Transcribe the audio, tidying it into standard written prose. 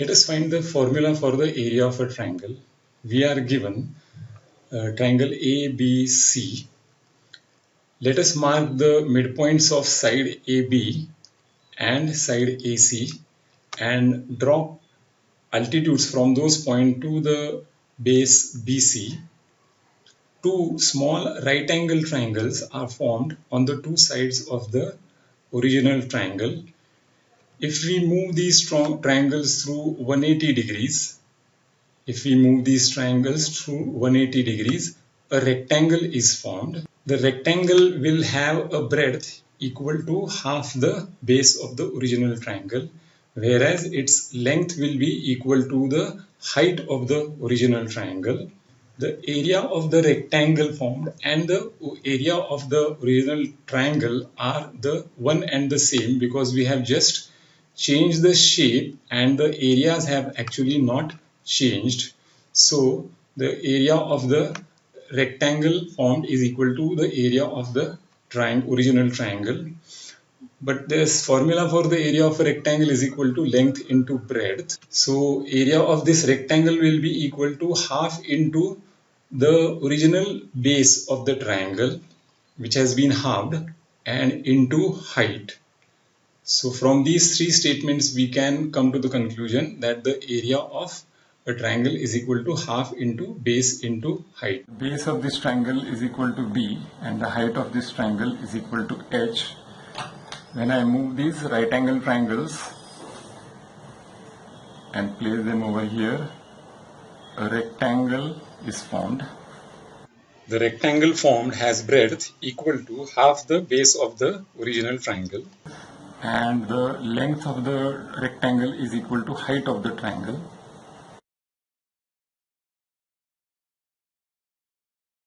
Let us find the formula for the area of a triangle. We are given triangle ABC. Let us mark the midpoints of side AB and side AC and draw altitudes from those points to the base BC. Two small right angle triangles are formed on the two sides of the original triangle. If we move these triangles through 180 degrees, a rectangle is formed. The rectangle will have a breadth equal to half the base of the original triangle, whereas its length will be equal to the height of the original triangle. The area of the rectangle formed and the area of the original triangle are the one and the same, because we have just changed the shape and the areas have actually not changed. So the area of the rectangle formed is equal to the area of the original triangle. But this formula for the area of a rectangle is equal to length into breadth. So area of this rectangle will be equal to half into the original base of the triangle, which has been halved, and into height. So from these three statements, we can come to the conclusion that the area of a triangle is equal to half into base into height. The base of this triangle is equal to B and the height of this triangle is equal to H. When I move these right angle triangles and place them over here, a rectangle is formed. The rectangle formed has breadth equal to half the base of the original triangle, and the length of the rectangle is equal to height of the triangle.